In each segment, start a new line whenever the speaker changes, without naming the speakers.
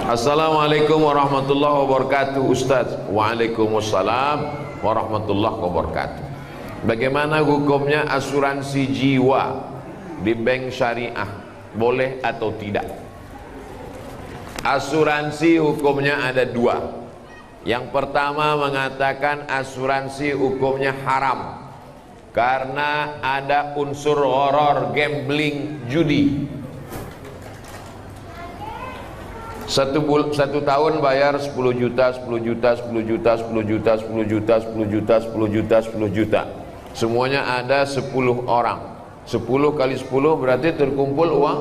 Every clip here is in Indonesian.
Assalamualaikum warahmatullahi wabarakatuh Ustaz. Waalaikumsalam warahmatullahi wabarakatuh. Bagaimana hukumnya asuransi jiwa di bank syariah? Boleh atau tidak? Asuransi hukumnya ada dua. Yang pertama mengatakan asuransi hukumnya haram karena ada unsur horor, gambling, judi. Satu tahun bayar 10 juta, 10 juta, 10 juta, 10 juta, 10 juta, 10 juta, 10 juta, 10 juta. Semuanya ada 10 orang. 10 kali 10 berarti terkumpul uang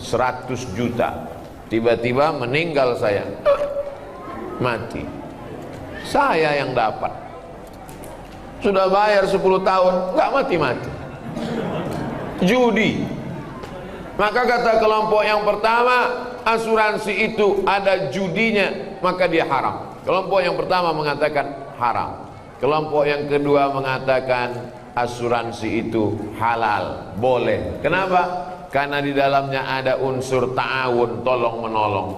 100 juta. Tiba-tiba meninggal saya, mati. Saya yang dapat. Sudah bayar 10 tahun, nggak mati-mati. Judi. Maka kata kelompok yang pertama, asuransi itu ada judinya, maka dia haram. Kelompok yang pertama mengatakan haram. Kelompok yang kedua mengatakan asuransi itu halal, boleh. Kenapa? Karena di dalamnya ada unsur ta'awun, tolong menolong.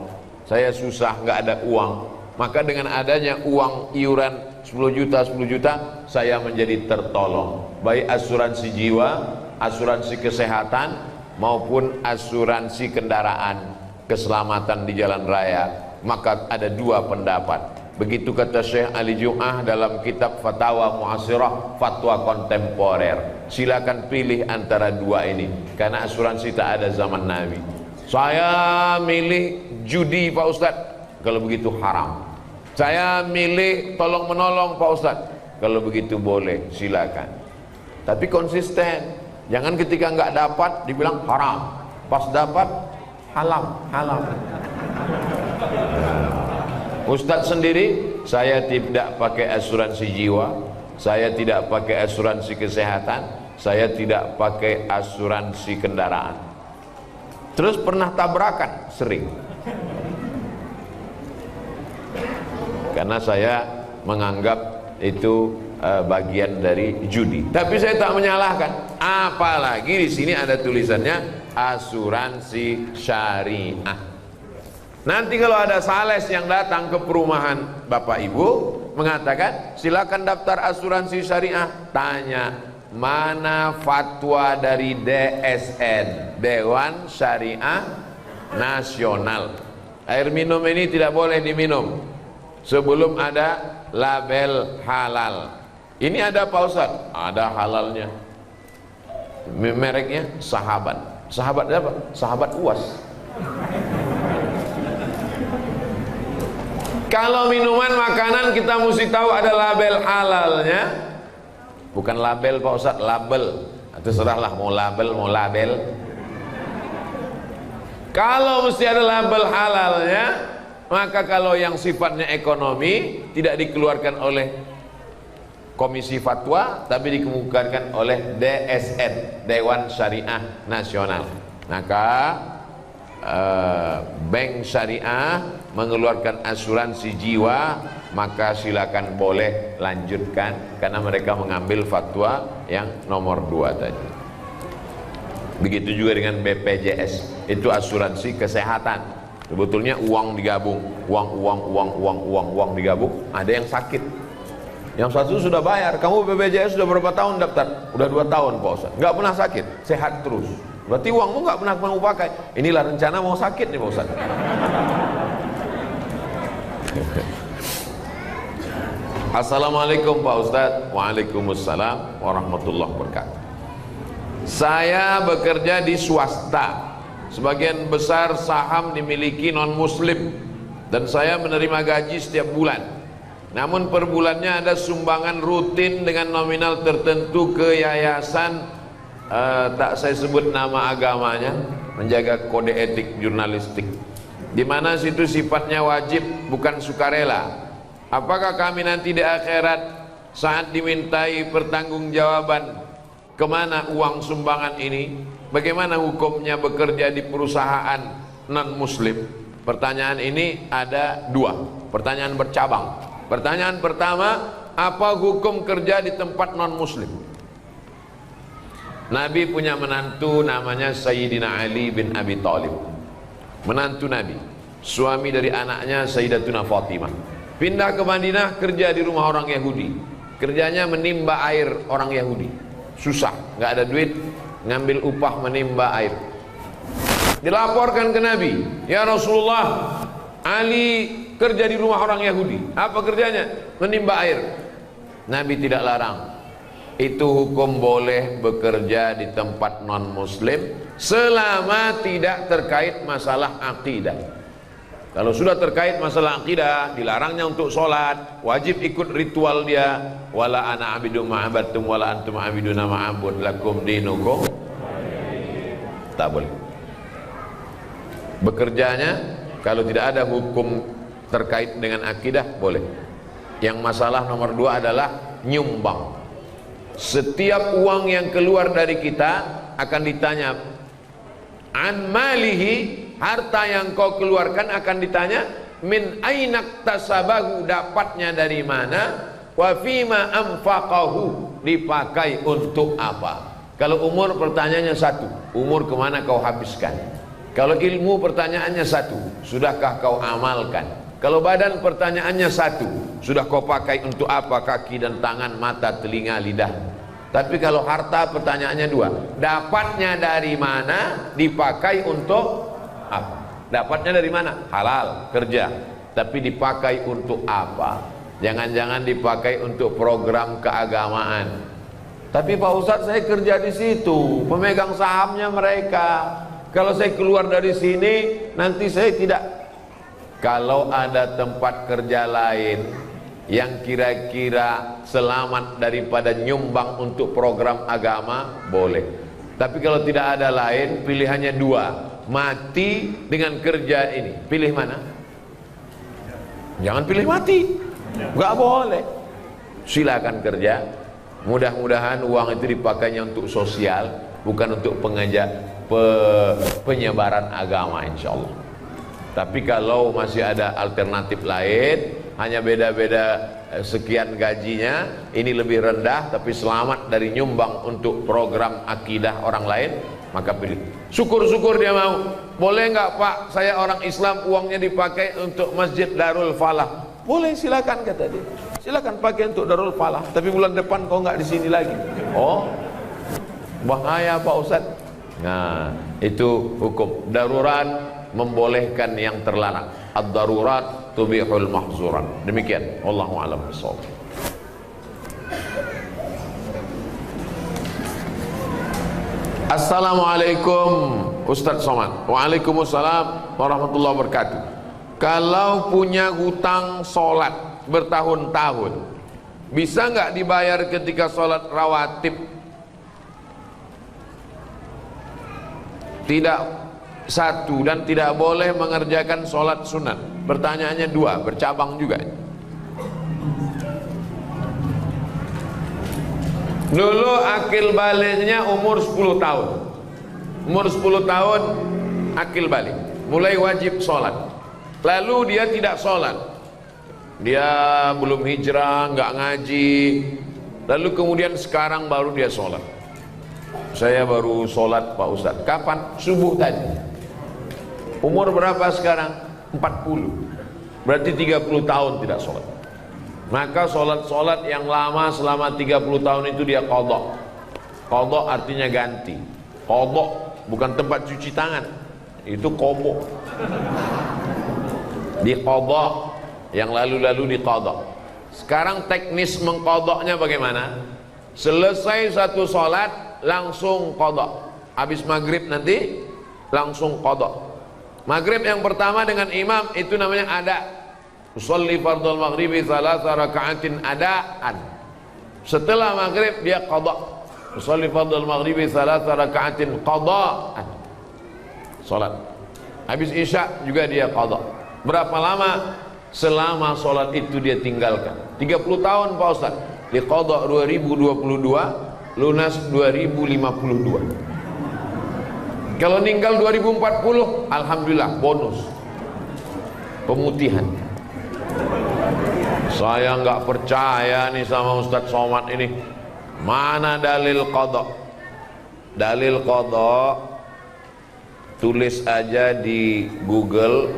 Saya susah, nggak ada uang, maka dengan adanya uang iuran 10 juta, 10 juta, saya menjadi tertolong. Baik asuransi jiwa, asuransi kesehatan, maupun asuransi kendaraan, keselamatan di jalan raya. Maka ada dua pendapat. Begitu kata Syekh Ali Jum'ah dalam kitab Fatawa Mu'asirah, fatwa kontemporer. Silakan pilih antara dua ini, karena asuransi tak ada zaman Nabi. Saya milih judi Pak Ustadz, kalau begitu haram. Saya milih tolong menolong Pak Ustadz, kalau begitu boleh, silakan. Tapi konsisten. Jangan ketika nggak dapat dibilang haram, pas dapat halal, halal. Ustadz sendiri, saya tidak pakai asuransi jiwa, saya tidak pakai asuransi kesehatan, saya tidak pakai asuransi kendaraan. Terus pernah tabrakan? Sering. Karena saya menganggap itu bagian dari judi. Tapi saya tak menyalahkan. Apalagi di sini ada tulisannya asuransi syariah. Nanti kalau ada sales yang datang ke perumahan Bapak Ibu mengatakan silakan daftar asuransi syariah, tanya mana fatwa dari DSN, Dewan Syariah Nasional. Air minum ini tidak boleh diminum sebelum ada label halal. Ini ada Pak Ustadz? Ada halalnya. Mereknya Sahabat. Sahabat apa? Sahabat UAS. Kalau minuman makanan kita mesti tahu ada label halalnya. Bukan label Pak Ustadz, label. Terserahlah mau label mau label. Kalau mesti ada label halalnya, maka kalau yang sifatnya ekonomi tidak dikeluarkan oleh Komisi Fatwa, tapi dikemukakan oleh DSN, Dewan Syariah Nasional. Maka bank syariah mengeluarkan asuransi jiwa, maka silakan boleh lanjutkan, karena mereka mengambil fatwa yang nomor 2 tadi. Begitu juga dengan BPJS, itu asuransi kesehatan. Sebetulnya uang digabung, uang digabung. Ada yang sakit, yang satu sudah bayar. Kamu BPJS sudah berapa tahun daftar? Udah 2 tahun Pak Ustaz. Nggak pernah sakit, sehat terus. Berarti uangmu nggak pernah kamu pakai. Inilah rencana mau sakit nih Pak Ustaz. Assalamualaikum Pak Ustaz. Waalaikumsalam warahmatullahi wabarakatuh. Saya bekerja di swasta. Sebagian besar saham dimiliki non-muslim dan saya menerima gaji setiap bulan. Namun per bulannya ada sumbangan rutin dengan nominal tertentu ke yayasan, tak saya sebut nama agamanya, menjaga kode etik jurnalistik, di mana situ sifatnya wajib bukan sukarela. Apakah kami nanti di akhirat saat dimintai pertanggungjawaban kemana uang sumbangan ini? Bagaimana hukumnya bekerja di perusahaan non-muslim? Pertanyaan ini ada 2 pertanyaan bercabang. Pertanyaan pertama, apa hukum kerja di tempat non-muslim? Nabi punya menantu namanya Sayyidina Ali bin Abi Thalib, menantu Nabi. suami dari anaknya Sayyidatuna Fatimah. Pindah ke Madinah, kerja di rumah orang Yahudi. Kerjanya menimba air orang Yahudi. Susah, nggak ada duit, ngambil upah menimba air. Dilaporkan ke Nabi, ya Rasulullah, Ali kerja di rumah orang Yahudi. Apa kerjanya? Menimba air. Nabi tidak larang. Itu hukum boleh bekerja di tempat non muslim selama tidak terkait masalah akidah. Kalau sudah terkait masalah akidah, dilarangnya untuk sholat, wajib ikut ritual dia. Wala ana abidu ma'abattum wala antum abiduna ma'abud lakum dinukum. Tak boleh. Bekerjanya kalau tidak ada hukum terkait dengan akidah boleh. Yang masalah nomor 2 adalah nyumbang. Setiap uang yang keluar dari kita akan ditanya an malihi, harta yang kau keluarkan akan ditanya min ainak tasabahu, dapatnya dari mana, wa fima anfaqahu, dipakai untuk apa. Kalau umur pertanyaannya satu, umur kemana kau habiskan. Kalau ilmu pertanyaannya satu, sudahkah kau amalkan. Kalau badan pertanyaannya satu, sudah kau pakai untuk apa kaki dan tangan, mata, telinga, lidah. Tapi kalau harta pertanyaannya 2, dapatnya dari mana, dipakai untuk apa. Dapatnya dari mana? Halal, kerja. Tapi dipakai untuk apa? Jangan-jangan dipakai untuk program keagamaan. Tapi Pak Ustadz, saya kerja di situ, pemegang sahamnya mereka. Kalau saya keluar dari sini, nanti saya tidak. Kalau ada tempat kerja lain yang kira-kira selamat daripada nyumbang untuk program agama, boleh. Tapi kalau tidak ada lain, pilihannya 2, mati dengan kerja ini. Pilih mana? Jangan pilih mati, nggak boleh. Silakan kerja. Mudah-mudahan uang itu dipakainya untuk sosial, bukan untuk penyebaran agama, insya Allah. Tapi kalau masih ada alternatif lain, hanya beda-beda sekian gajinya, ini lebih rendah tapi selamat dari nyumbang untuk program akidah orang lain, maka pilih. Syukur-syukur dia mau. Boleh nggak Pak, saya orang Islam, uangnya dipakai untuk Masjid Darul Falah. Boleh, silakan kata dia. Silakan pakai untuk Darul Falah, tapi bulan depan kau nggak di sini lagi. Oh, bahaya Pak Ustadz. Nah, itu hukum darurat membolehkan yang terlarang. Ad-darurat tubihul mahzurat. Demikian, wallahu a'lam bishawab. Assalamualaikum Ustadz Somad. Waalaikumsalam warahmatullahi wabarakatuh. Kalau punya hutang sholat bertahun-tahun, bisa nggak dibayar ketika sholat rawatib? Tidak satu, dan tidak boleh mengerjakan sholat sunat. Pertanyaannya 2, bercabang juga. Dulu akil baliknya umur 10 tahun. Umur 10 tahun akil balik, mulai wajib sholat. Lalu dia tidak sholat, dia belum hijrah, nggak ngaji. Lalu kemudian sekarang baru dia sholat. Saya baru sholat Pak Ustadz. Kapan? Subuh tadi. Umur berapa sekarang? 40. Berarti 30 tahun tidak sholat. Maka sholat-sholat yang lama selama 30 tahun itu dia qadha. Qadha artinya ganti. Qadha bukan tempat cuci tangan, itu kobo. Di qadha, yang lalu-lalu di qadha. Sekarang teknis mengqadhanya bagaimana? Selesai satu sholat langsung qadha. Habis maghrib nanti langsung qadha. Maghrib yang pertama dengan imam itu namanya ada. Usolli fardhul maghribi thalatha raka'atin adaan. Setelah maghrib dia qadha. Usolli fardhul maghribi thalatha raka'atin qadaan. Salat. Habis isya juga dia qadha. Berapa lama? Selama salat itu dia tinggalkan. 30 tahun Pak Ustaz. Di qadha 2022, lunas 2052. Kalau meninggal 2040, alhamdulillah bonus pemutihan. Saya nggak percaya nih sama Ustadz Somad ini. Mana dalil qadha? Dalil qadha tulis aja di Google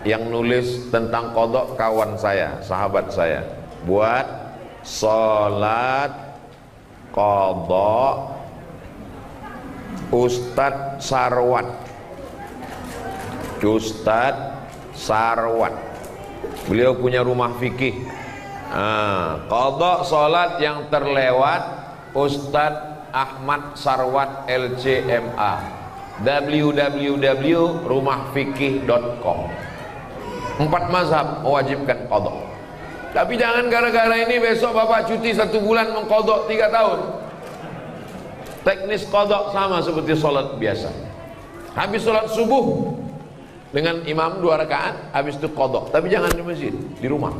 yang nulis tentang qadha kawan saya, sahabat saya. Buat salat qadha Ustadz Sarwat. Ustadz Sarwat. Beliau punya rumah fikih. Qadha salat yang terlewat Ustadz Ahmad Sarwat LCMA. www.rumahfikih.com. 4 mazhab mewajibkan qadha. Tapi jangan gara-gara ini besok bapak cuti 1 bulan mengqadha 3 tahun. Teknis qadha sama seperti sholat biasa. Habis sholat subuh dengan imam 2 rakaat, habis itu qadha. Tapi jangan di masjid, di rumah.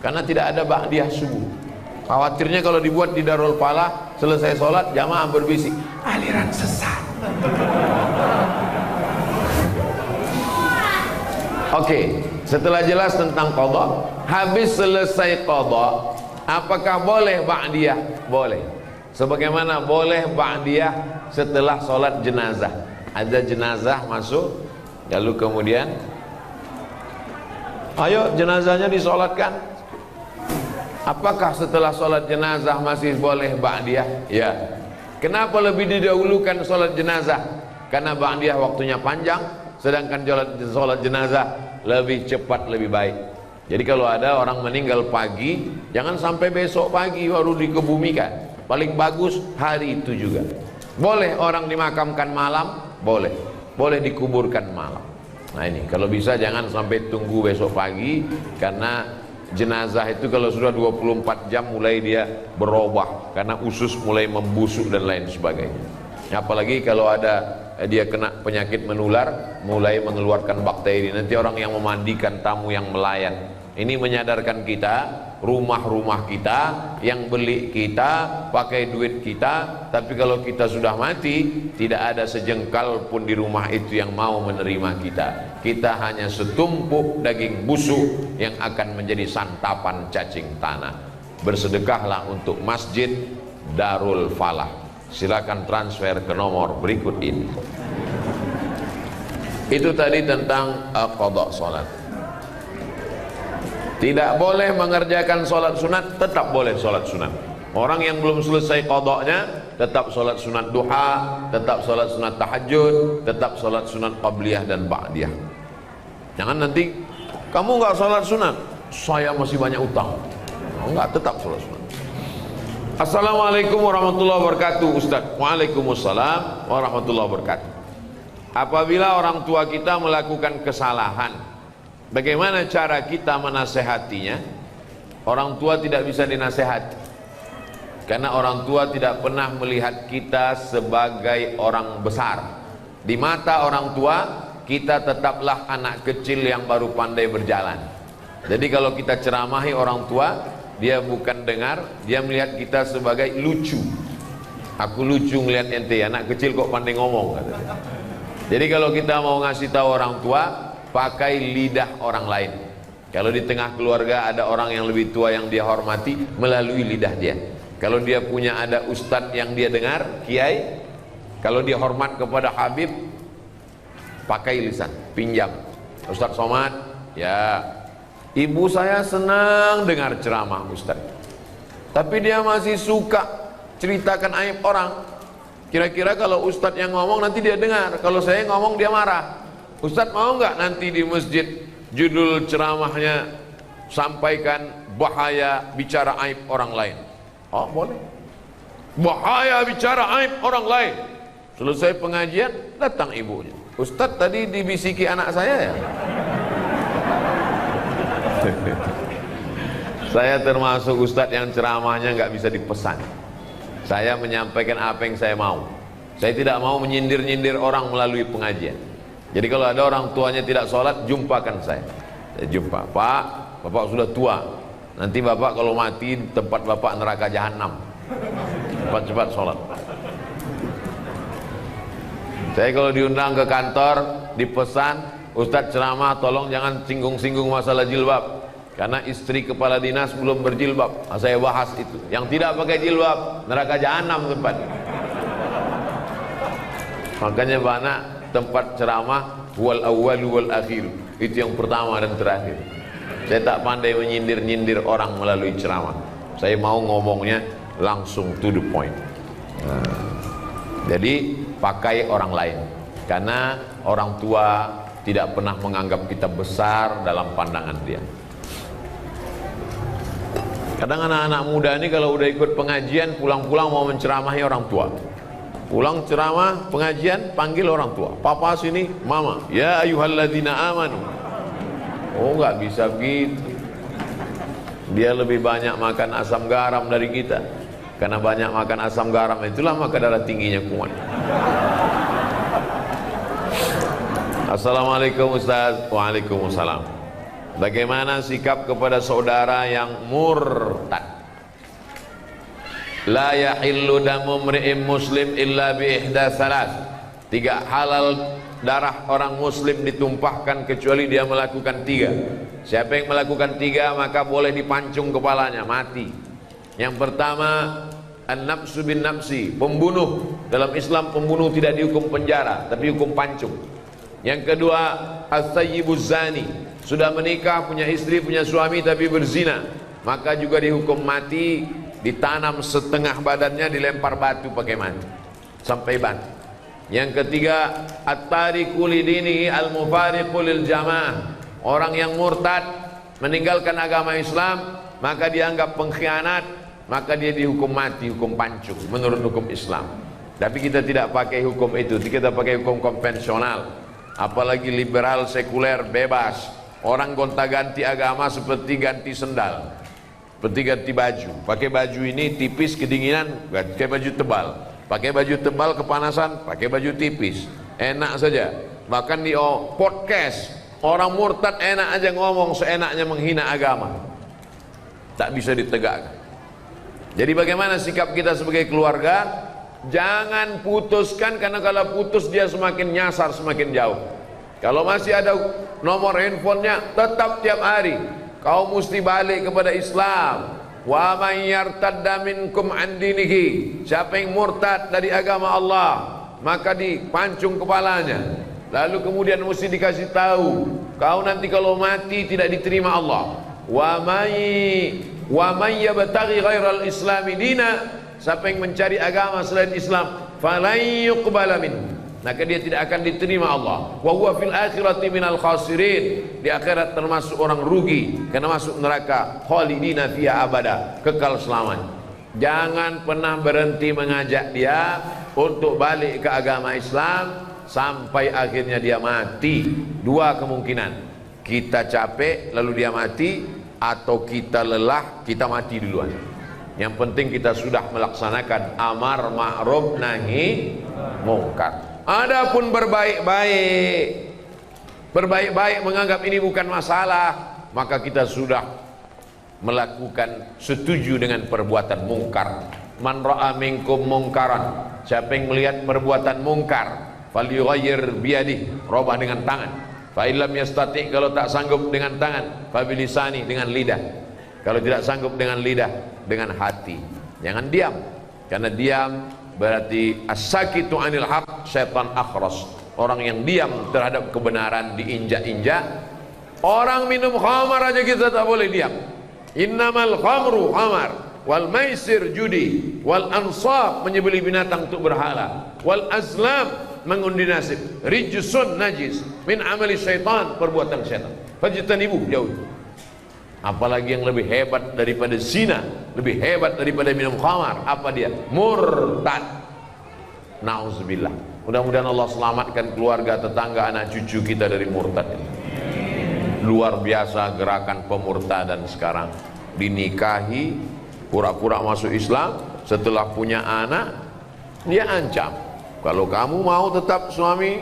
Karena tidak ada ba'diyah subuh. Khawatirnya kalau dibuat di Darul Falah, selesai sholat jamaah berbisik, aliran sesat. Oke, setelah jelas tentang qadha, habis selesai qadha, apakah boleh ba'diyah? Boleh. Sebagaimana boleh ba'diyah setelah sholat jenazah. Ada jenazah masuk, lalu kemudian ayo jenazahnya disolatkan. Apakah setelah sholat jenazah masih boleh ba'diyah? Ya. Kenapa lebih didahulukan sholat jenazah? Karena ba'diyah waktunya panjang, sedangkan sholat jenazah lebih cepat, lebih baik. Jadi kalau ada orang meninggal pagi, jangan sampai besok pagi baru dikebumikan. Paling bagus hari itu juga. Boleh orang dimakamkan malam, boleh. Boleh dikuburkan malam. Nah ini, kalau bisa jangan sampai tunggu besok pagi, karena jenazah itu kalau sudah 24 jam mulai dia berubah, karena usus mulai membusuk dan lain sebagainya. Apalagi kalau ada dia kena penyakit menular, mulai mengeluarkan bakteri. Nanti orang yang memandikan tamu yang melayan. Ini menyadarkan kita, rumah-rumah kita, yang beli kita, pakai duit kita. Tapi kalau kita sudah mati, tidak ada sejengkal pun di rumah itu yang mau menerima kita. Kita hanya setumpuk daging busuk yang akan menjadi santapan cacing tanah. Bersedekahlah untuk Masjid Darul Falah. Silakan transfer ke nomor berikut ini. Itu tadi tentang qadha salat. Tidak boleh mengerjakan sholat sunat, tetap boleh sholat sunat. Orang yang belum selesai qadhanya tetap sholat sunat duha, tetap sholat sunat tahajud, tetap sholat sunat qabliyah dan ba'diyah. Jangan nanti kamu nggak sholat sunat, saya masih banyak utang. Enggak, tetap sholat sunat. Assalamualaikum warahmatullahi wabarakatuh. Ustaz. Waalaikumsalam warahmatullahi wabarakatuh. Apabila orang tua kita melakukan kesalahan, bagaimana cara kita menasehatinya? Orang tua tidak bisa dinasehati, karena orang tua tidak pernah melihat kita sebagai orang besar. Di mata orang tua, kita tetaplah anak kecil yang baru pandai berjalan. Jadi kalau kita ceramahi orang tua, dia bukan dengar, dia melihat kita sebagai lucu. Aku lucu ngelihat ente, anak kecil kok pandai ngomong, katanya. Jadi kalau kita mau ngasih tahu orang tua, pakai lidah orang lain. Kalau di tengah keluarga ada orang yang lebih tua yang dia hormati, melalui lidah dia. Kalau dia punya ada ustadz yang dia dengar, kiai, kalau dia hormat kepada Habib, pakai lisan, pinjam. Ustadz Somad, ya, ibu saya senang dengar ceramah Ustadz, tapi dia masih suka ceritakan aib orang. Kira-kira kalau ustadz yang ngomong nanti dia dengar, kalau saya ngomong dia marah. Ustadz mau nggak nanti di masjid judul ceramahnya sampaikan bahaya bicara aib orang lain? Oh boleh. Bahaya bicara aib orang lain. Selesai pengajian datang ibunya. Ustadz tadi dibisiki anak saya ya. Saya termasuk ustadz yang ceramahnya nggak bisa dipesan. Saya menyampaikan apa yang saya mau. Saya tidak mau menyindir-nyindir orang melalui pengajian. Jadi kalau ada orang tuanya tidak sholat, jumpakan saya. Saya jumpa, Pak, Bapak sudah tua. Nanti Bapak kalau mati tempat Bapak neraka jahanam. Cepat-cepat sholat. Saya kalau diundang ke kantor, dipesan, Ustadz ceramah tolong jangan singgung-singgung masalah jilbab, karena istri kepala dinas belum berjilbab. Nah, saya bahas itu. Yang tidak pakai jilbab, neraka jahanam tempat. Makanya banyak tempat ceramah wal awwal wal akhir. Itu yang pertama dan terakhir. Saya tak pandai menyindir-nyindir orang melalui ceramah. Saya mau ngomongnya langsung to the point. Jadi pakai orang lain, karena orang tua tidak pernah menganggap kita besar dalam pandangan dia. Kadang anak-anak muda ini kalau udah ikut pengajian, pulang-pulang mau menceramahi orang tua. Pulang ceramah, pengajian, panggil orang tua. Papa sini, mama. Ya ayyuhalladzina amanu. Oh, nggak bisa begitu. Dia lebih banyak makan asam garam dari kita. Karena banyak makan asam garam, itulah maka darah tingginya kuat. Assalamualaikum Ustaz. Waalaikumsalam. Bagaimana sikap kepada saudara yang murtad? La yahillu damu mri'in muslim illa bi ihda salas. Tidak halal darah orang muslim ditumpahkan kecuali dia melakukan 3. Siapa yang melakukan 3 maka boleh dipancung kepalanya, mati. Yang pertama, an-nafsu bin nafsi, pembunuh. Dalam Islam pembunuh tidak dihukum penjara tapi hukum pancung. Yang kedua, as-sayyibuz zani, sudah menikah, punya istri, punya suami tapi berzina, maka juga dihukum mati, ditanam setengah badannya, dilempar batu pakai mati sampai mati. Yang ketiga, at-tariku lidinihi al-mufariqu lil jamaah, orang yang murtad meninggalkan agama Islam maka dianggap pengkhianat, maka dia dihukum mati, hukum pancung menurut hukum Islam. Tapi kita tidak pakai hukum itu, kita pakai hukum konvensional. Apalagi liberal sekuler bebas, orang gonta-ganti agama seperti ganti sendal, seperti ganti baju. Pakai baju ini tipis kedinginan, pakai baju tebal. Pakai baju tebal kepanasan, pakai baju tipis. Enak saja. Bahkan di podcast orang murtad enak aja ngomong, seenaknya menghina agama. Tak bisa ditegakkan. Jadi bagaimana sikap kita sebagai keluarga? Jangan putuskan, karena kalau putus dia semakin nyasar, semakin jauh. Kalau masih ada nomor handphonenya, tetap tiap hari kau mesti balik kepada Islam. Wa may yartadda minkum an dinihi, siapa yang murtad dari agama Allah maka dipancung kepalanya. Lalu kemudian mesti dikasih tahu, kau nanti kalau mati tidak diterima Allah. Wa may yabtaghi ghairal islami dina, siapa yang mencari agama selain Islam, falan yuqbala minhu, maka dia tidak akan diterima Allah. Wa huwa fil akhirati minal khasirin, di akhirat termasuk orang rugi, karena masuk neraka khalidina fiha abada, kekal selamanya. Jangan pernah berhenti mengajak dia untuk balik ke agama Islam sampai akhirnya dia mati. 2 kemungkinan, kita capek lalu dia mati, atau kita lelah, kita mati duluan. Yang penting kita sudah melaksanakan amar ma'ruf nahi mungkar. Adapun berbaik-baik menganggap ini bukan masalah, maka kita sudah melakukan setuju dengan perbuatan mungkar. Man ra'a minkum mungkaran, siapa yang melihat perbuatan mungkar, falyughayyir biyadihi, rubah dengan tangan. Fa illam yastati, kalau tak sanggup dengan tangan, fa bilisani, dengan lidah. Kalau tidak sanggup dengan lidah, dengan hati. Jangan diam, karena diam berarti as-sakitu anil haq syaitan akhras, orang yang diam terhadap kebenaran diinjak-injak. Orang minum khamar aja kita tak boleh diam. Innamal khamru khamar, wal maisir judi, wal ansab menyembelih binatang untuk berhala, wal azlam mengundi nasib, rijsun najis min amali syaitan, perbuatan syaitan. Fajtanibu, jauh. Apalagi yang lebih hebat daripada zina, lebih hebat daripada minum khamar, apa dia? Murtad. Nauzubillah. Mudah-mudahan Allah selamatkan keluarga, tetangga, anak cucu kita dari murtad. Luar biasa gerakan pemurtadan sekarang. Dinikahi, pura-pura masuk Islam, setelah punya anak dia ancam, kalau kamu mau tetap suami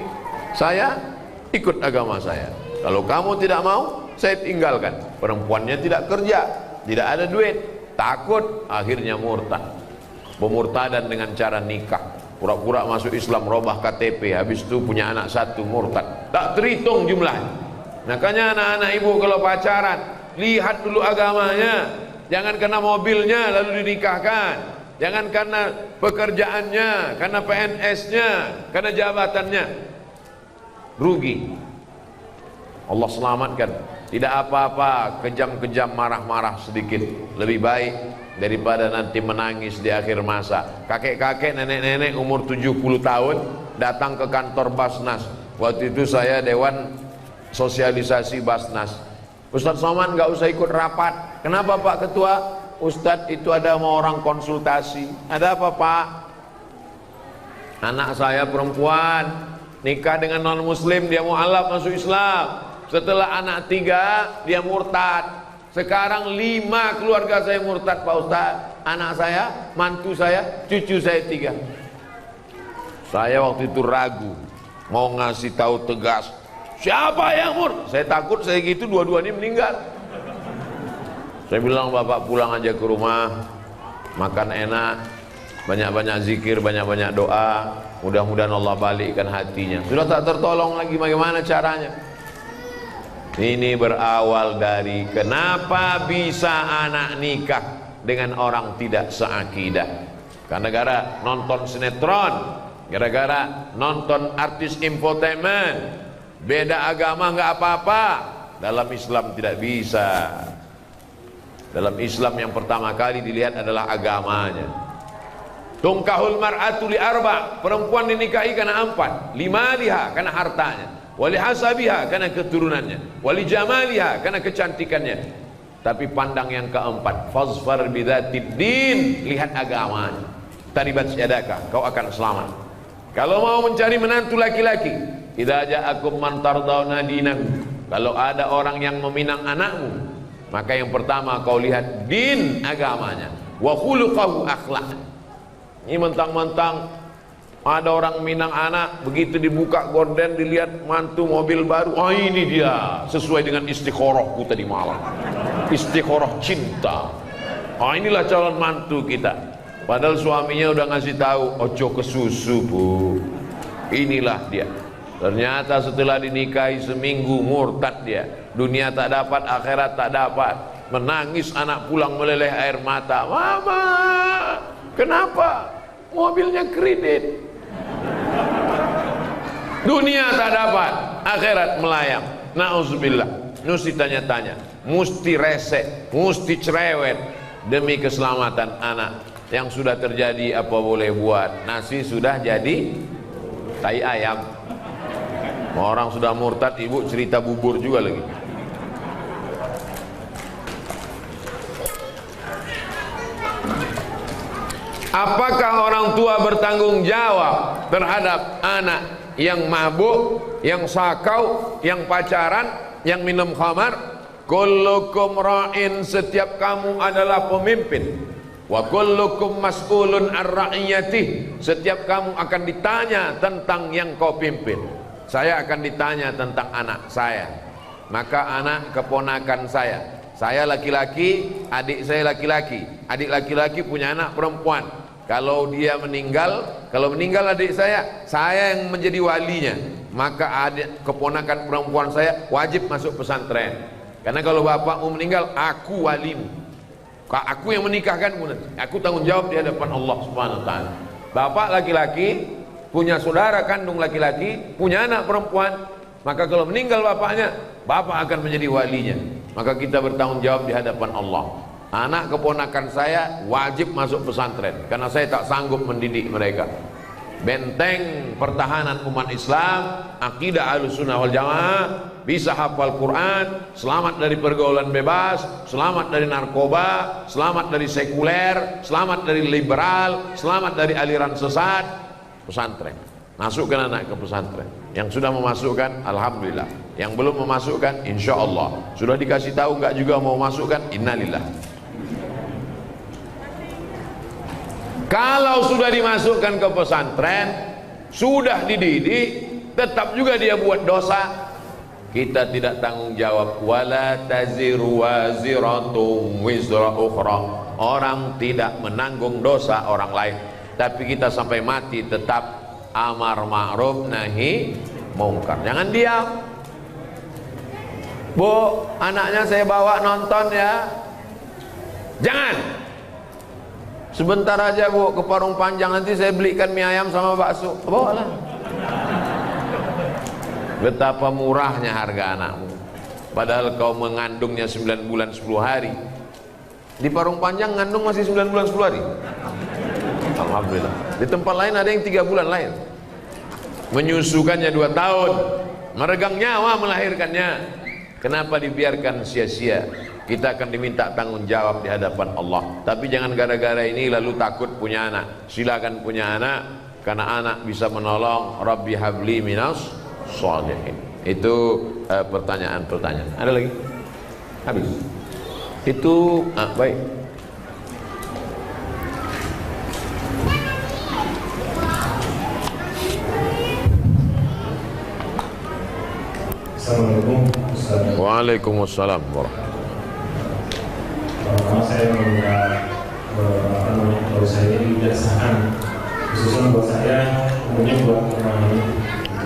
saya, ikut agama saya. Kalau kamu tidak mau, saya tinggalkan. Perempuannya tidak kerja, tidak ada duit, takut, akhirnya murtad. Pemurtadan dengan cara nikah, pura-pura masuk Islam, robah KTP, habis itu punya anak 1, murtad. Tak terhitung jumlahnya. Makanya anak-anak ibu kalau pacaran, lihat dulu agamanya. Jangan karena mobilnya lalu dinikahkan. Jangan karena pekerjaannya, karena PNS-nya, karena jabatannya. Rugi. Allah selamatkan. Tidak apa-apa kejam-kejam, marah-marah sedikit, lebih baik daripada nanti menangis di akhir masa. Kakek-kakek, nenek-nenek umur 70 tahun datang ke kantor Basnas. Waktu itu saya dewan sosialisasi Basnas. Ustadz Somad nggak usah ikut rapat. Kenapa Pak Ketua? Ustadz itu ada mau orang konsultasi. Ada apa Pak? Anak saya perempuan nikah dengan non muslim, dia mau alaf masuk Islam. Setelah anak 3 dia murtad. Sekarang 5 keluarga saya murtad Pak Ustadz. Anak saya, mantu saya, cucu saya 3. Saya waktu itu ragu mau ngasih tahu tegas, siapa yang saya takut saya gitu dua-duanya meninggal. Saya bilang bapak pulang aja ke rumah, makan enak, banyak-banyak zikir, banyak-banyak doa, mudah-mudahan Allah balikkan hatinya. Sudah tak tertolong lagi, bagaimana caranya? Ini berawal dari kenapa bisa anak nikah dengan orang tidak seakidah. Karena gara nonton sinetron, gara-gara nonton artis infotainment. Beda agama nggak apa-apa, dalam Islam tidak bisa. Dalam Islam yang pertama kali dilihat adalah agamanya. Tungkahul mar'atu li arba', perempuan dinikahi karena 4. Limaliha karena hartanya, wali hasabiha karena keturunannya, wali jamaliha karena kecantikannya. Tapi pandang yang keempat, fazfar bidzatid din, lihat agamanya. Taribat yadaka, kau akan selamat. Kalau mau mencari menantu laki-laki, idza ja'akum man tardawna dinahu, kalau ada orang yang meminang anakmu, maka yang pertama kau lihat din, agamanya, wa khuluquhu, akhlak. Ini mentang-mentang ada orang minang anak, begitu dibuka gorden dilihat mantu mobil baru, oh ini dia sesuai dengan istikharahku tadi malam, istikharah cinta, oh inilah calon mantu kita. Padahal suaminya udah ngasih tahu, ojo ke susu bu, inilah dia. Ternyata setelah dinikahi seminggu murtad dia, dunia tak dapat, akhirat tak dapat, menangis anak pulang meleleh air mata. Mama, kenapa? Mobilnya kredit. Dunia tak dapat, akhirat melayang. Nauzubillah. Mesti tanya-tanya, mesti resek, mesti cerewet demi keselamatan anak. Yang sudah terjadi apa boleh buat, nasi sudah jadi tai ayam. Orang sudah murtad, ibu cerita bubur juga lagi. Apakah orang tua bertanggung jawab terhadap anak yang mabuk, yang sakau, yang pacaran, yang minum khamar? Kullukum ra'in, setiap kamu adalah pemimpin. Wa kullukum mas'ulun ar-ra'iyatih, setiap kamu akan ditanya tentang yang kau pimpin. Saya akan ditanya tentang anak saya. Maka anak keponakan saya laki-laki, adik saya laki-laki, adik laki-laki punya anak perempuan. Kalau dia meninggal, kalau meninggal adik saya yang menjadi walinya. Maka adik keponakan perempuan saya wajib masuk pesantren. Karena kalau bapakmu meninggal, aku walimu. Aku yang menikahkan, aku tanggung jawab di hadapan Allah Subhanahu wa taala. Bapak laki-laki punya saudara kandung laki-laki, punya anak perempuan, maka kalau meninggal bapaknya, bapak akan menjadi walinya. Maka kita bertanggung jawab di hadapan Allah. Anak keponakan saya wajib masuk pesantren karena saya tak sanggup mendidik mereka. Benteng pertahanan umat Islam, akidah Ahlussunnah wal Jamaah, bisa hafal Quran, selamat dari pergaulan bebas, selamat dari narkoba, selamat dari sekuler, selamat dari liberal, selamat dari aliran sesat. Pesantren, masukkan anak ke pesantren. Yang sudah memasukkan, alhamdulillah. Yang belum memasukkan, insya Allah. Sudah dikasih tahu nggak juga mau masukkan, innalillah. Kalau sudah dimasukkan ke pesantren, sudah dididik, tetap juga dia buat dosa, kita tidak tanggung jawab. Wala taziru waziratun wizra ukhra, orang tidak menanggung dosa orang lain. Tapi kita sampai mati tetap amar ma'ruf nahi mungkar. Jangan diam. Bu, anaknya saya bawa nonton ya. Jangan. Sebentar aja bu, ke Parung Panjang, nanti saya belikan mie ayam sama bakso. Bawalah. Betapa murahnya harga anakmu. Padahal kau mengandungnya 9 bulan 10 hari. Di Parung Panjang ngandung masih 9 bulan 10 hari. Alhamdulillah. Di tempat lain ada yang 3 bulan lain. Menyusukannya 2 tahun. Meregang nyawa melahirkannya. Kenapa dibiarkan sia-sia? Kita akan diminta tanggung jawab di hadapan Allah. Tapi jangan gara-gara ini lalu takut punya anak. Silakan punya anak, karena anak bisa menolong. Rabbi habli minas sholihin. Itu pertanyaan-pertanyaan. Ada lagi? Habis. Itu baik.
Assalamualaikum Ustaz.
Waalaikumsalam warahmatullahi.
Pertama saya meminta kalau saya ini biasakan khususnya buat saya, umumnya buat memahami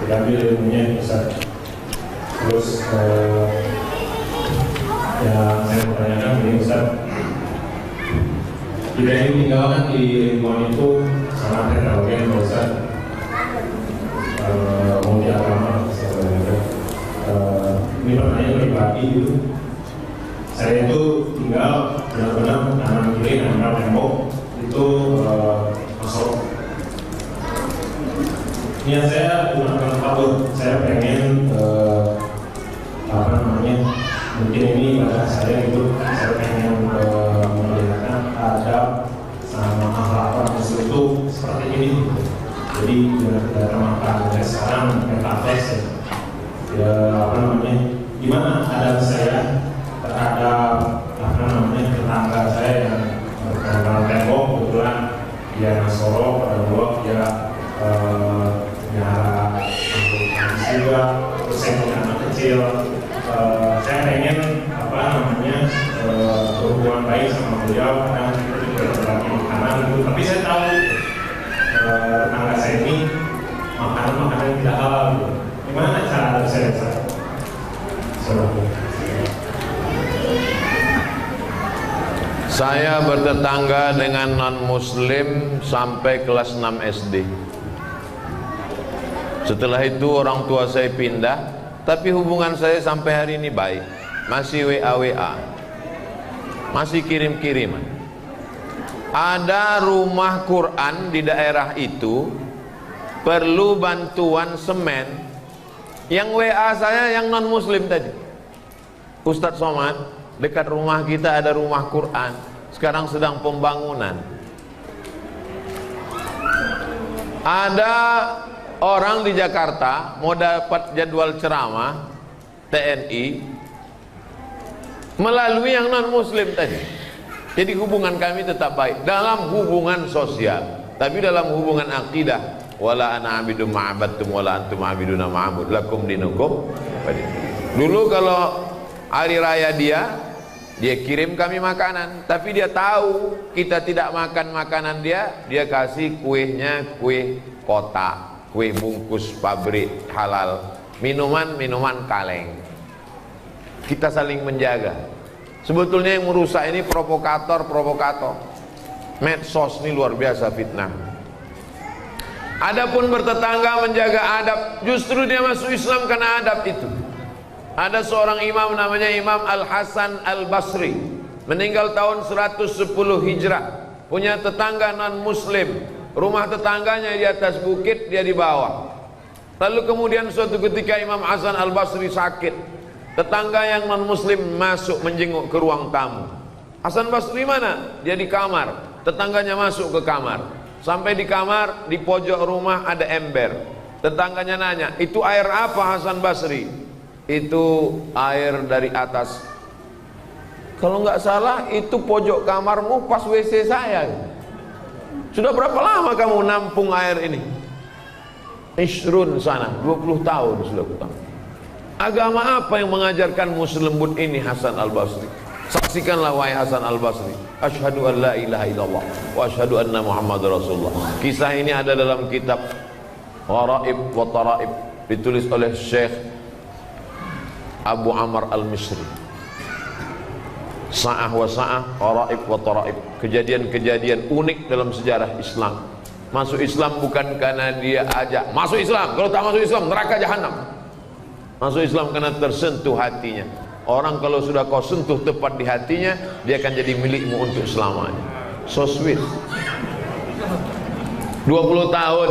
diambil ilmunya Ustaz. Terus yang saya pertanyakan ini Ustaz, tidak ingin tinggalkan di ilmuwan itu sangat heterogen Ustaz, multi agama sebenarnya. Ini pertanyaan pribadi gitu. Saya itu tinggal benar-benar kanan kiri nempel tembok itu masuk. Niat saya bukan kabur, saya pengen mungkin ini pada saya itu saya pengen melihatkan adab sama akhlak Muslim itu seperti ini. Jadi tidak termakan sekarang metaverse ya gimana adab saya terhadap tetangga saya yang berkenal tembok, kebetulan dia Nasoro, pada blog dia nyara juga, terus saya punya anak kecil. Saya pengen berhubungan baik sama beliau karena kita juga berbagi makanan gitu. Tapi saya tahu tetangga saya ini makanan tidak halal gitu. Gimana cara adab saya?
Saya bertetangga dengan non-muslim sampai kelas 6 SD. Setelah itu orang tua saya pindah, tapi hubungan saya sampai hari ini baik. Masih WA-WA, masih kirim-kiriman. Ada rumah Quran di daerah itu perlu bantuan semen. Yang WA saya yang non-muslim tadi, Ustadz Somad, dekat rumah kita ada rumah Quran, sekarang sedang pembangunan. Ada orang di Jakarta mau dapat jadwal ceramah TNI melalui yang non muslim tadi. Jadi hubungan kami tetap baik dalam hubungan sosial, tapi dalam hubungan akidah, wala ana abidum ma'abadtum wala antum abiduna ma'abud lakum dinukum. Dulu kalau hari raya dia kirim kami makanan, tapi dia tahu kita tidak makan makanan dia kasih kuehnya kue kotak, kue bungkus pabrik halal, minuman kaleng. Kita saling menjaga. Sebetulnya yang merusak ini provokator. Medsos ini luar biasa fitnah. Adapun bertetangga menjaga adab, justru dia masuk Islam karena adab itu. Ada seorang imam namanya Imam Al-Hasan Al-Basri, meninggal tahun 110 Hijrah, punya tetangga non-muslim. Rumah tetangganya di atas bukit, dia di bawah. Lalu kemudian suatu ketika Imam Hasan Al-Basri sakit. Tetangga yang non-muslim masuk menjenguk ke ruang tamu. Hasan Basri mana? Dia di kamar. Tetangganya masuk ke kamar. Sampai di kamar, di pojok rumah ada ember. Tetangganya nanya, itu air apa Hasan Basri? Itu air dari atas. Kalau nggak salah itu pojok kamarmu pas WC saya. Sudah berapa lama kamu nampung air ini? Isrun sana, 20 tahun sudah kutang. Agama apa yang mengajarkanmu selembut ini Hasan Al-Basri? Saksikanlah wahai Hasan Al-Basri. Asyhadu an la ilaha illallah wa asyhadu anna Muhammadar Rasulullah. Kisah ini ada dalam kitab Gharaib wa Taraib, ditulis oleh Syekh Abu Amr Al-Misri. Sa'ah wa sa'ah, Gharaib wa Taraib, kejadian-kejadian unik dalam sejarah Islam. Masuk Islam bukan karena dia ajak masuk Islam, kalau tak masuk Islam neraka jahanam. Masuk Islam karena tersentuh hatinya. Orang kalau sudah kau sentuh tepat di hatinya, dia akan jadi milikmu untuk selamanya. So sweet. 20 tahun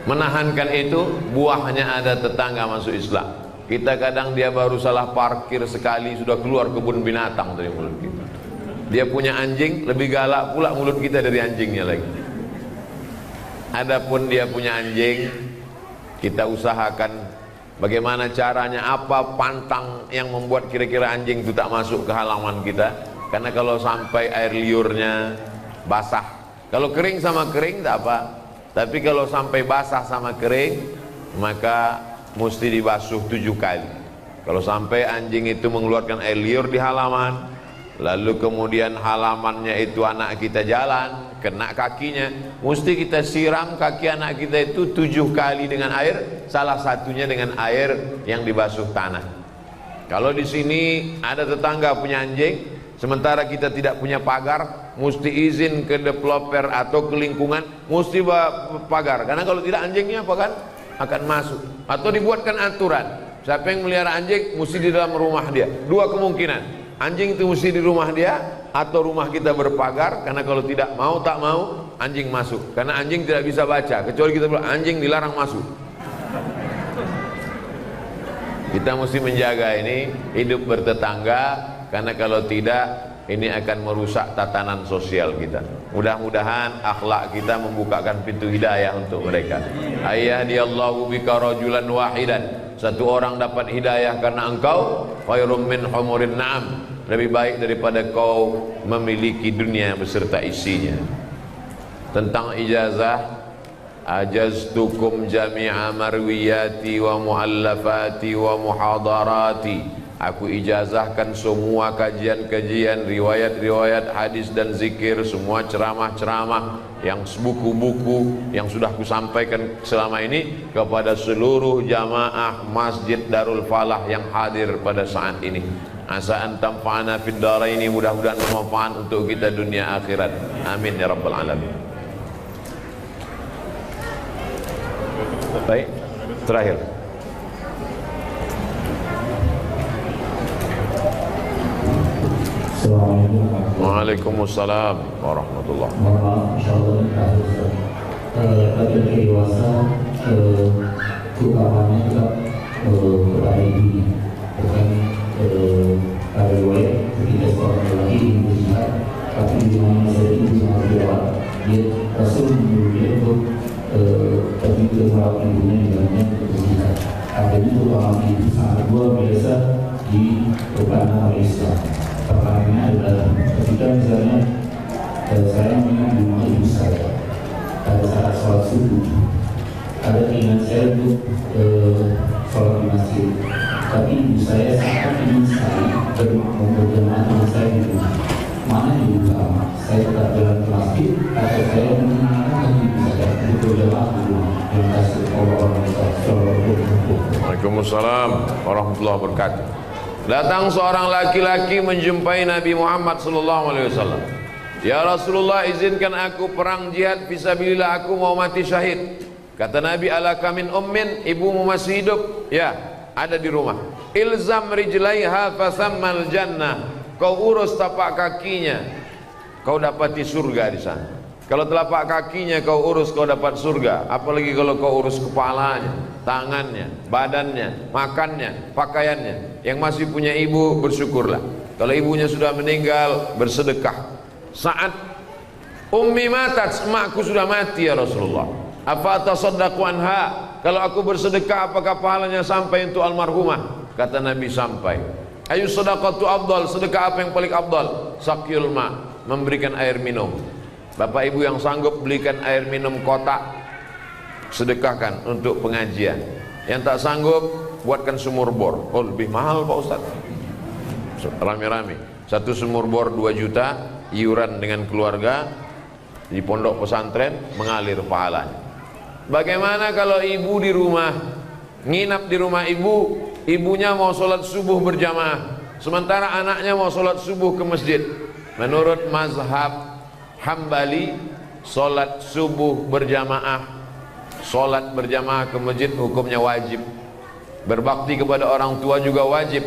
menahankan itu, buahnya ada tetangga masuk Islam. Kita kadang dia baru salah parkir sekali sudah keluar kebun binatang dari mulut kita. Dia punya anjing, lebih galak pula mulut kita dari anjingnya lagi. Adapun dia punya anjing, kita usahakan bagaimana caranya, apa pantang yang membuat kira-kira anjing itu tak masuk ke halaman kita. Karena kalau sampai air liurnya basah, kalau kering sama kering tak apa, tapi kalau sampai basah sama kering, maka mesti dibasuh 7 kali. Kalau sampai anjing itu mengeluarkan air liur di halaman, lalu kemudian halamannya itu anak kita jalan, kena kakinya, mesti kita siram kaki anak kita itu 7 kali dengan air, salah satunya dengan air yang dibasuh tanah. Kalau di sini ada tetangga punya anjing, sementara kita tidak punya pagar, mesti izin ke developer atau ke lingkungan, mesti pagar. Karena kalau tidak anjingnya apa kan akan masuk. Atau dibuatkan aturan, siapa yang melihara anjing mesti di dalam rumah dia. 2 kemungkinan, anjing itu mesti di rumah dia atau rumah kita berpagar. Karena kalau tidak mau, tak mau, anjing masuk. Karena anjing tidak bisa baca, kecuali kita bilang anjing dilarang masuk. Kita mesti menjaga ini hidup bertetangga, karena kalau tidak ini akan merusak tatanan sosial kita. Mudah-mudahan akhlak kita membukakan pintu hidayah untuk mereka. Ayyadiyallahu bika rajulan wahidan, satu orang dapat hidayah karena engkau, khairum min humurin na'am, lebih baik daripada kau memiliki dunia beserta isinya. Tentang ijazah, ajaztukum jami'a marwiyati wa muallafati wa muhadarati, aku ijazahkan semua kajian-kajian, riwayat-riwayat hadis dan zikir, semua ceramah-ceramah, yang buku-buku yang sudah kusampaikan selama ini kepada seluruh jamaah Masjid Darul Falah yang hadir pada saat ini. Asa an tanfa'ana fid dharaini, mudah-mudahan bermanfaat untuk kita dunia akhirat. Amin ya rabbal alamin. Baik, terakhir. Waalaikumsalam warahmatullahi wabarakatuh.
Insyaallah bagi dewasa utamanya juga kepada ibu, bukan pada riwayat ketika seorang lelaki berjihad, tapi di mana saya itu sangat kuat, dia Rasul menyuruh dia untuk pergi ke merawat ibunya di dalamnya untuk berjihad. Adanya utamanya ibu sangat luar biasa di perjalanan Islam. Pertanyaannya adalah ketika misalnya saya mengingat di rumah ibu saya pada saat sholat subuh, ada keinginan saya untuk sholat di masjid, tapi ibu saya sangat ingin sekali berjamaah dengan saya di rumah. Mana yang utama? Saya tetap jalan ke masjid atau saya mengingatkan ibu saya untuk berjamaah di rumah? Terima kasih.
Waalaikumsalam warahmatullahi wabarakatuh. Datang seorang laki-laki menjumpai Nabi Muhammad SAW. Ya Rasulullah, izinkan aku perang jihad fisabilillah, aku mau mati syahid. Kata Nabi, alaka min ummin, ibumu masih hidup? Ya, ada di rumah. Ilzam rijlaiha fasammal jannah, kau urus tapak kakinya, kau dapati surga di sana. Kalau telapak kakinya kau urus, kau dapat surga. Apalagi kalau kau urus kepalanya, tangannya, badannya, makannya, pakaiannya. Yang masih punya ibu, bersyukurlah. Kalau ibunya sudah meninggal, bersedekah. Saat ummi matat, emakku sudah mati ya Rasulullah, apa tasaddaqu anha, kalau aku bersedekah apakah pahalanya sampai untuk almarhumah? Kata Nabi, sampai. Ayu sadaqatu afdal, sedekah apa yang paling afdal? Saqyul ma, memberikan air minum. Bapak ibu yang sanggup belikan air minum kotak, sedekahkan untuk pengajian. Yang tak sanggup, buatkan sumur bor. Oh, lebih mahal Pak Ustaz. Rame-rame. Satu sumur bor 2 juta, iuran dengan keluarga di pondok pesantren, mengalir pahalanya. Bagaimana kalau ibu di rumah, nginap di rumah ibu, ibunya mau sholat subuh berjamaah, sementara anaknya mau sholat subuh ke masjid. Menurut mazhab Hambali, sholat subuh berjamaah, sholat berjamaah ke masjid hukumnya wajib. Berbakti kepada orang tua juga wajib.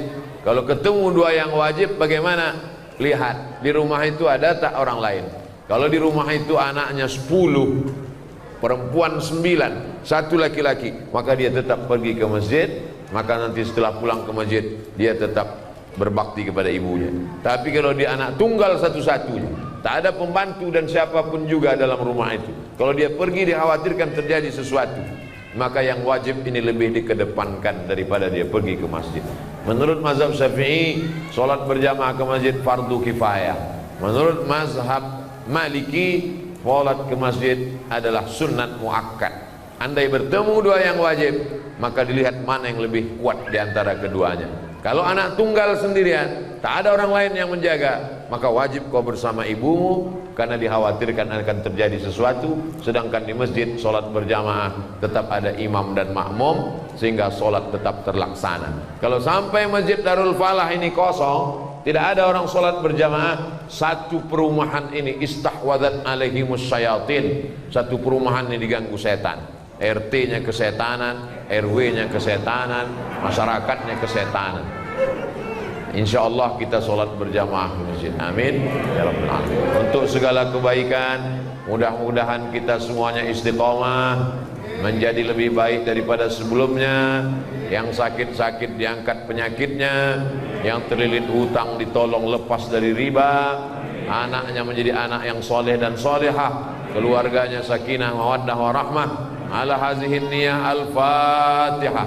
Kalau ketemu dua yang wajib bagaimana? Lihat di rumah itu ada tak orang lain. Kalau di rumah itu anaknya 10, perempuan 9, 1 laki-laki, maka dia tetap pergi ke masjid. Maka nanti setelah pulang ke masjid dia tetap berbakti kepada ibunya. Tapi kalau dia anak tunggal satu-satunya, tak ada pembantu dan siapapun juga dalam rumah itu, kalau dia pergi dikhawatirkan terjadi sesuatu, maka yang wajib ini lebih dikedepankan daripada dia pergi ke masjid. Menurut mazhab Syafi'i, solat berjamaah ke masjid fardu kifayah. Menurut mazhab Maliki, solat ke masjid adalah sunnat muakkad. Andai bertemu dua yang wajib, maka dilihat mana yang lebih kuat di antara keduanya. Kalau anak tunggal sendirian, tak ada orang lain yang menjaga, maka wajib kau bersama ibumu, karena dikhawatirkan akan terjadi sesuatu. Sedangkan di masjid solat berjamaah tetap ada imam dan makmum, sehingga solat tetap terlaksana. Kalau sampai masjid Darul Falah ini kosong, tidak ada orang solat berjamaah, satu perumahan ini istahwadat alaihimus syayatin, satu perumahan ini diganggu setan. RT-nya kesetanan, RW-nya kesetanan, masyarakatnya kesetanan. Insya Allah kita solat berjamaah ke masjid. Amin ya rabbal alamin. Untuk segala kebaikan, mudah-mudahan kita semuanya istiqomah, menjadi lebih baik daripada sebelumnya. Yang sakit-sakit diangkat penyakitnya, yang terlilit hutang ditolong lepas dari riba, anaknya menjadi anak yang soleh dan solehah, keluarganya sakinah mawaddah warahmah. Ala hazihin niyah al-Fatihah.